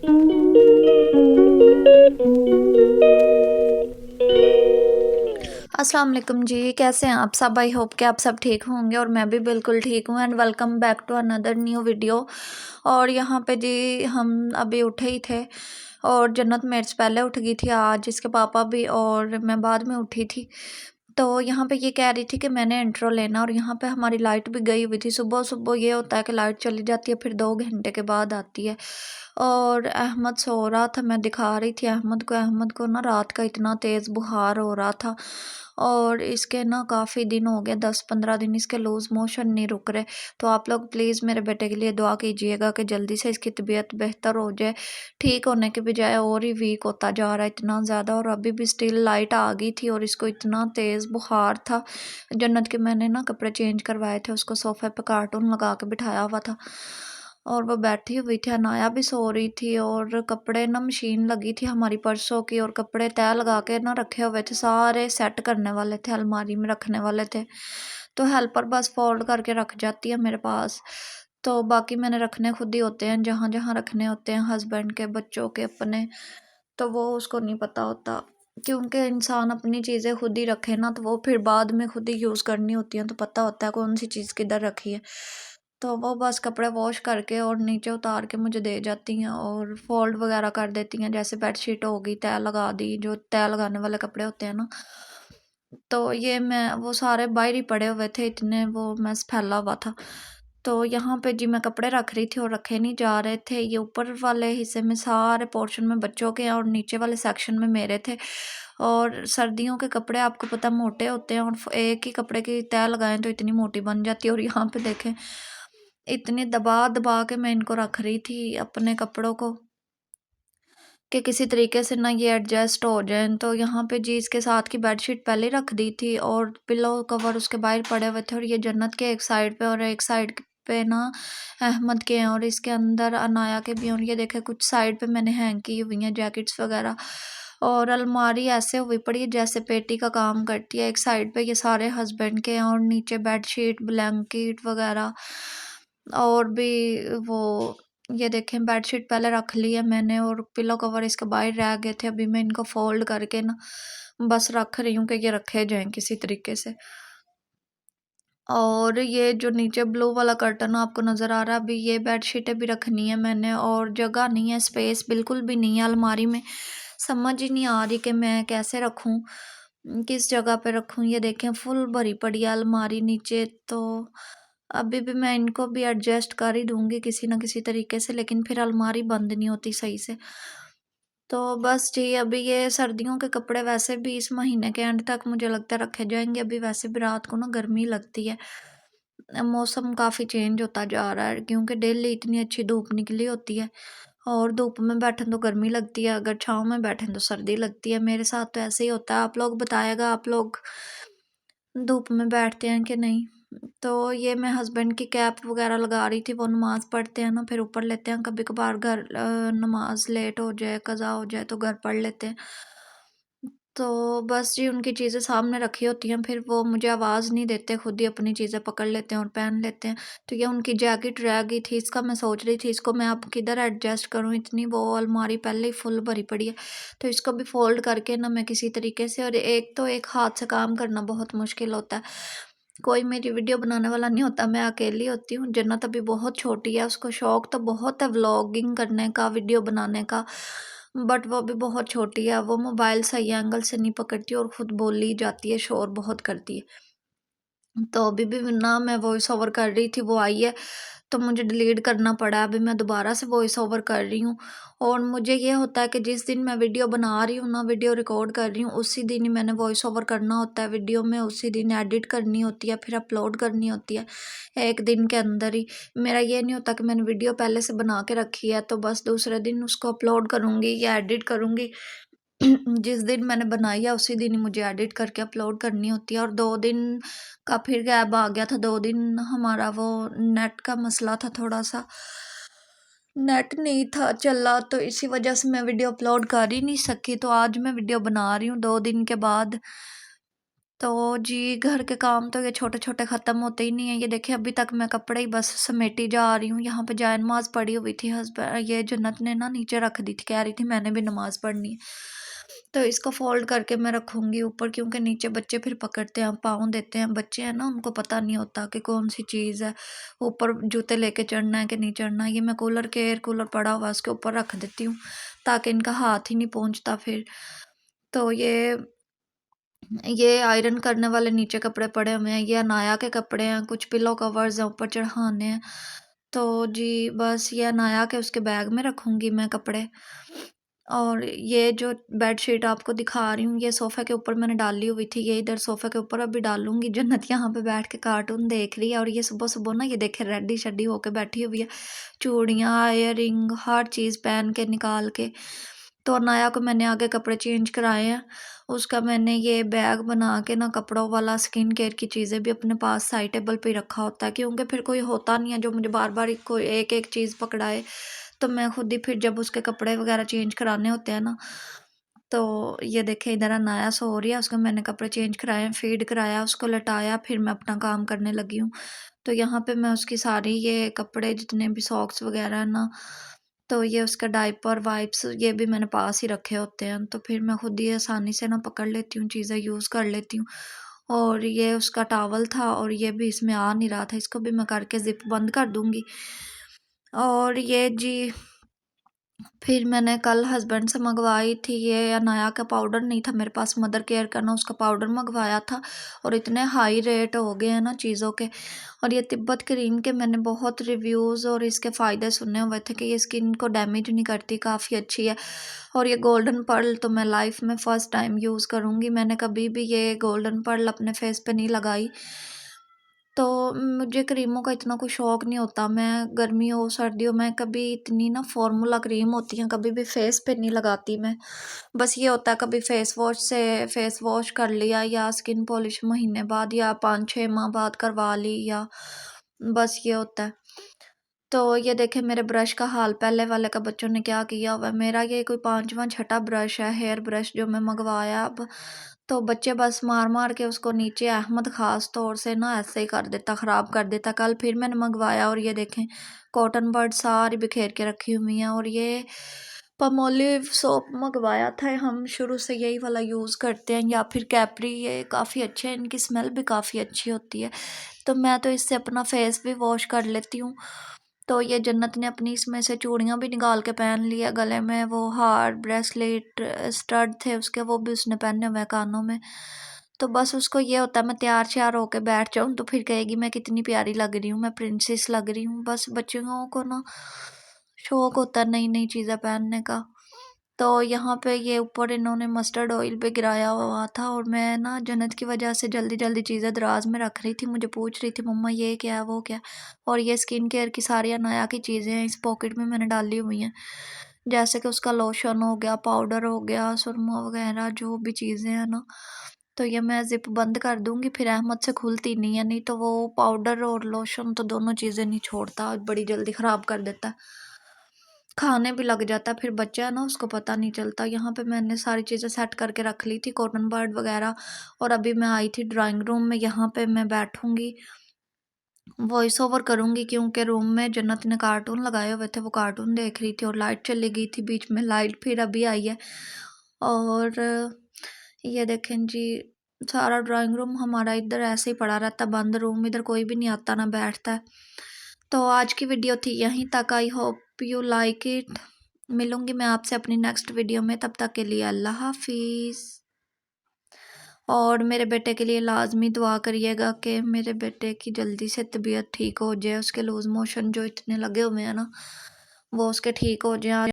अस्सलाम वालेकुम जी, कैसे हैं आप सब? आई होप कि आप सब ठीक होंगे और मैं भी बिल्कुल ठीक हूँ and welcome back to another new video. और यहाँ पे जी हम अभी उठे ही थे और जन्नत मेरे से पहले उठ गई थी आज, इसके पापा भी, और मैं बाद में उठी थी। तो यहाँ पे ये कह रही थी कि मैंने इंट्रो लेना, और यहाँ पे हमारी लाइट भी गई हुई थी। सुबह सुबह ये होता है कि लाइट चली जाती है, फिर 2 घंटे के बाद आती है। और अहमद सो रहा था, मैं दिखा रही थी अहमद को ना रात का इतना तेज़ बुखार हो रहा था, और इसके ना काफ़ी दिन हो गए, 10-15 दिन इसके लूज़ मोशन नहीं रुक रहे। तो आप लोग प्लीज़ मेरे बेटे के लिए दुआ कीजिएगा कि जल्दी से इसकी तबीयत बेहतर हो जाए। ठीक होने के बजाय और ही वीक होता जा रहा है इतना ज़्यादा, और अभी भी स्टिल लाइट आ गई थी और इसको इतना तेज़ बुखार था। जन्नत के मैंने ना कपड़े चेंज करवाए थे, उसको सोफ़े पे कार्टून लगा के बिठाया हुआ था और वो बैठी हुई थी। अनाया भी सो रही थी, और कपड़े ना मशीन लगी थी हमारी परसों की, और कपड़े तह लगा के ना रखे हुए थे, सारे सेट करने वाले थे, अलमारी में रखने वाले थे। तो हेल्पर बस फोल्ड करके रख जाती है मेरे पास। तो बाकी मैंने रखने खुद ही होते हैं, जहाँ जहाँ रखने होते हैं, हस्बैंड के, बच्चों के, अपने। तो वो उसको नहीं पता होता, क्योंकि इंसान अपनी चीज़ें खुद ही रखे ना, तो वो फिर बाद में खुद ही यूज़ करनी होती हैं, तो पता होता है कौन सी चीज़ किधर रखी है। तो वो बस कपड़े वॉश करके और नीचे उतार के मुझे दे जाती हैं और फोल्ड वगैरह कर देती हैं, जैसे बेडशीट हो गई तह लगा दी, जो तह लगाने वाले कपड़े होते हैं ना। तो ये मैं वो सारे बाहर ही पड़े हुए थे, इतने वो मैस फैला हुआ था। तो यहाँ पे जी मैं कपड़े रख रही थी और रखे नहीं जा रहे थे। ये ऊपर वाले हिस्से में सारे पोर्शन में बच्चों के, और नीचे वाले सेक्शन में मेरे थे। और सर्दियों के कपड़े आपको पता मोटे होते हैं, और एक ही कपड़े की तह लगाएं तो इतनी मोटी बन जाती है। और यहाँ पे देखें, इतनी दबा दबा के मैं इनको रख रही थी अपने कपड़ों को, कि किसी तरीके से ना ये एडजस्ट हो जाएँ। तो यहाँ पे जी इसके साथ की बेडशीट पहले रख दी थी, और पिलो कवर उसके बाहर पड़े हुए थे, और ये जन्नत के एक साइड पे और एक साइड पे ना अहमद के हैं, और इसके अंदर अनाया के भी। और ये देखें कुछ साइड पे मैंने हैंग की हुई हैं जैकेट्स वगैरह, और अलमारी ऐसे हुई पड़ी है जैसे पेटी का काम करती है। एक साइड पे ये सारे हस्बैंड के हैं, और नीचे बेडशीट, ब्लैंकेट वगैरह, और भी वो ये देखें बेडशीट पहले रख ली है मैंने, और पिलो कवर इसके बाहर रह गए थे। अभी मैं इनको फोल्ड करके ना बस रख रही हूँ कि ये रखे जाएं किसी तरीके से। और ये जो नीचे ब्लू वाला कर्टन आपको नज़र आ रहा है, अभी ये बेडशीटें भी रखनी है मैंने, और जगह नहीं है, स्पेस बिल्कुल भी नहीं है अलमारी में। समझ ही नहीं आ रही कि मैं कैसे रखूँ, किस जगह पे रखूँ। ये देखें फुल भरी पड़ी है अलमारी नीचे। तो अभी भी मैं इनको भी एडजस्ट कर ही दूँगी किसी न किसी तरीके से, लेकिन फिर अलमारी बंद नहीं होती सही से। तो बस जी अभी ये सर्दियों के कपड़े वैसे भी इस महीने के एंड तक मुझे लगता है रखे जाएँगे। अभी वैसे भी रात को ना गर्मी लगती है। मौसम काफ़ी चेंज होता जा रहा है, क्योंकि डेली इतनी अच्छी धूप निकली होती है, और धूप में बैठें तो गर्मी लगती है, अगर छाँव में बैठें तो सर्दी लगती है। मेरे साथ तो ऐसे ही होता है। आप लोग बताइएगा, आप लोग धूप में बैठते हैं कि नहीं? तो ये मैं हस्बैंड की कैप वगैरह लगा रही थी, वो नमाज़ पढ़ते हैं ना, फिर ऊपर लेते हैं। कभी-कभार घर नमाज़ लेट हो जाए, कज़ा हो जाए तो घर पढ़ लेते हैं। तो बस जी उनकी चीज़ें सामने रखी होती हैं, फिर वो मुझे आवाज़ नहीं देते, खुद ही अपनी चीज़ें पकड़ लेते हैं और पहन लेते हैं। तो ये उनकी जैकेट रह गई थी, इसका मैं सोच रही थी इसको मैं अब किधर एडजस्ट करूँ, इतनी वो अलमारी पहले ही फुल भरी पड़ी है। तो इसको भी फ़ोल्ड करके ना मैं किसी तरीके से, और एक तो एक हाथ से काम करना बहुत मुश्किल होता है। कोई मेरी वीडियो बनाने वाला नहीं होता, मैं अकेली होती हूँ। जन्नत अभी बहुत छोटी है, उसको शौक तो बहुत है व्लॉगिंग करने का, वीडियो बनाने का, बट वो अभी बहुत छोटी है। वो मोबाइल सही एंगल से नहीं पकड़ती और खुद बोली जाती है, शोर बहुत करती है। तो अभी भी ना मैं वॉइस ओवर कर रही थी, वो आई है तो मुझे डिलीट करना पड़ा। अभी मैं दोबारा से वॉइस ओवर कर रही हूँ, और मुझे ये होता है कि जिस दिन मैं वीडियो बना रही हूँ ना, वीडियो रिकॉर्ड कर रही हूँ, उसी दिन ही मैंने वॉइस ओवर करना होता है वीडियो में, उसी दिन एडिट करनी होती है, फिर अपलोड करनी होती है एक दिन के अंदर ही। मेरा ये नहीं होता कि मैंने वीडियो पहले से बना के रखी है तो बस दूसरे दिन उसको अपलोड करूँगी या एडिट करूँगी। जिस दिन मैंने बनाई है उसी दिन ही मुझे एडिट करके अपलोड करनी होती है। और 2 दिन का फिर गैप आ गया था, 2 दिन हमारा वो नेट का मसला था थोड़ा-सा, नेट नहीं था चला, तो इसी वजह से मैं वीडियो अपलोड कर ही नहीं सकी। तो आज मैं वीडियो बना रही हूँ 2 दिन के बाद। तो जी घर के काम तो ये छोटे-छोटे ख़त्म होते ही नहीं हैं। ये देखिए अभी तक मैं कपड़े ही बस समेटी जा रही हूँ। यहाँ पे जाए नमाज़ पढ़ी हुई थी, ये जन्नत ने ना नीचे रख दी थी, कह रही थी मैंने भी नमाज़ पढ़नी है। तो इसको फ़ोल्ड करके मैं रखूँगी ऊपर, क्योंकि नीचे बच्चे फिर पकड़ते हैं, पाँव देते हैं। बच्चे हैं ना, उनको पता नहीं होता कि कौन-सी चीज़ है, ऊपर जूते लेके चढ़ना है कि नहीं चढ़ना है। ये मैं कूलर के एयर कूलर पड़ा हुआ है उसके ऊपर रख देती हूँ, ताकि इनका हाथ ही नहीं पहुँचता फिर। तो ये आयरन करने वाले नीचे कपड़े पड़े हुए हैं, ये अनाया के कपड़े हैं, कुछ पिलो कवर्स हैं ऊपर चढ़ाने हैं। तो जी बस ये अनाया के उसके बैग में रखूँगी मैं कपड़े। और ये जो बेडशीट आपको दिखा रही हूँ, ये सोफ़े के ऊपर मैंने डाली हुई थी, ये इधर सोफ़े के ऊपर अभी डालूँगी। जन्नत यहाँ पे बैठ के कार्टून देख रही है, और ये सुबह-सुबह ना ये देखे रेडी-शेडी होके बैठी हुई है, चूड़ियाँ, इयररिंग हर चीज़ पहन के निकाल के। तो अनाया को मैंने आगे कपड़े चेंज कराए हैं, उसका मैंने ये बैग बना के ना कपड़ों वाला स्किन केयर की चीज़ें भी अपने पास साइड टेबल पे ही रखा होता है, क्योंकि फिर कोई होता नहीं है जो मुझे बार-बार कोई एक-एक चीज़ पकड़ाए। तो मैं खुद ही फिर जब उसके कपड़े वगैरह चेंज कराने होते हैं ना, तो ये देखिए इधर अनाया सो रही है, उसको मैंने कपड़े चेंज कराए, फीड कराया, उसको लटाया, फिर मैं अपना काम करने लगी हूँ। तो यहाँ पे मैं उसकी सारी ये कपड़े जितने भी सॉक्स वगैरह है ना, तो ये उसका डायपर, वाइप्स ये भी मैंने पास ही रखे होते हैं, तो फिर मैं खुद ही आसानी से ना पकड़ लेती हूँ, चीज़ें यूज़ कर लेती हूँ। और ये उसका टॉवल था और ये भी इसमें आ नहीं रहा था, इसको भी मैं करके ज़िप बंद कर दूँगी। और ये जी फिर मैंने कल हस्बैंड से मंगवाई थी, ये अनाया का पाउडर नहीं था मेरे पास, मदर केयर का ना उसका पाउडर मंगवाया था, और इतने हाई रेट हो गए हैं ना चीज़ों के। और ये तिब्बत क्रीम के मैंने बहुत रिव्यूज़ और इसके फ़ायदे सुने हुए थे कि ये स्किन को डैमेज नहीं करती, काफ़ी अच्छी है। और ये गोल्डन पर्ल तो मैं लाइफ में फ़र्स्ट टाइम यूज़ करूँगी, मैंने कभी भी ये गोल्डन पर्ल अपने फेस पे नहीं लगाई। तो मुझे क्रीमों का इतना कुछ शौक नहीं होता, मैं गर्मी हो सर्दियों में कभी इतनी ना फ़ॉर्मूला क्रीम होती हैं, कभी भी फेस पे नहीं लगाती मैं। बस ये होता है कभी फेस वॉश से फेस वॉश कर लिया, या स्किन पॉलिश महीने बाद या 5-6 माह बाद करवा ली, या बस ये होता है। तो ये देखें मेरे ब्रश का हाल, पहले वाले का बच्चों ने क्या किया हुआ है। मेरा ये कोई 5वां छठा ब्रश है, हेयर ब्रश जो मैं मंगवाया अब। तो बच्चे बस मार-मार के उसको नीचे, अहमद ख़ास तौर से ना ऐसे ही कर देता, ख़राब कर देता। कल फिर मैंने मंगवाया और ये देखें कॉटन बड सारी बिखेर के रखी हुई हैं। और ये पामोलिव सोप मंगवाया था, हम शुरू से यही वाला यूज़ करते हैं, या फिर कैप्री, ये काफ़ी अच्छे हैं, इनकी स्मेल भी काफ़ी अच्छी होती है। तो मैं तो इससे अपना फेस भी वॉश कर लेती हूँ। तो ये जन्नत ने अपनी इसमें से चूड़ियाँ भी निकाल के पहन ली है, गले में वो हार, ब्रेसलेट, स्टड थे उसके, वो भी उसने पहने हुए हैं कानों में। तो बस उसको ये होता है मैं तैयार-श्यार होके बैठ जाऊँ तो फिर कहेगी मैं कितनी प्यारी लग रही हूँ, मैं प्रिंसेस लग रही हूँ। बस बच्चियों को ना शौक होता है नई-नई चीज़ें पहनने का। तो यहाँ पे ये ऊपर इन्होंने मस्टर्ड ऑयल पे गिराया हुआ था, और मैं ना जन्नत की वजह से जल्दी-जल्दी चीज़ें दराज में रख रही थी, मुझे पूछ रही थी मम्मा ये क्या है, वो क्या है? और ये स्किन केयर की सारी अनाया की चीज़ें हैं, इस पॉकेट में मैंने डाली हुई हैं। जैसे कि उसका लोशन हो गया, पाउडर हो गया, सुरमा वगैरह जो भी चीज़ें हैं ना, तो ये मैं ज़िप बंद कर दूँगी, फिर अहमद से खुलती नहीं है, नहीं तो वो पाउडर और लोशन तो दोनों चीज़ें नहीं छोड़ता, बड़ी जल्दी ख़राब कर देता है। खाने भी लग जाता है, फिर बच्चा है ना उसको पता नहीं चलता। यहाँ पे मैंने सारी चीज़ें सेट करके रख ली थी, कॉटन बड वगैरह। और अभी मैं आई थी ड्राइंग रूम में, यहाँ पे मैं बैठूँगी, वॉइस ओवर करूँगी, क्योंकि रूम में जन्नत ने कार्टून लगाए हुए थे, वो कार्टून देख रही थी और लाइट चली गई थी बीच में, लाइट फिर अभी आई है। और ये देखें जी सारा ड्राइंग रूम हमारा इधर ऐसे ही पड़ा रहता है, बंद रूम, इधर कोई भी नहीं आता ना बैठता है। तो आज की वीडियो थी यहीं तक, I hope you like it. मिलूंगी मैं आपसे अपनी नेक्स्ट वीडियो में, तब तक के लिए अल्लाह हाफिज़। और मेरे बेटे के लिए लाजमी दुआ करिएगा कि मेरे बेटे की जल्दी से तबीयत ठीक हो जाए, उसके लूज़ मोशन जो इतने लगे हुए हैं ना, वो उसके ठीक हो जाए।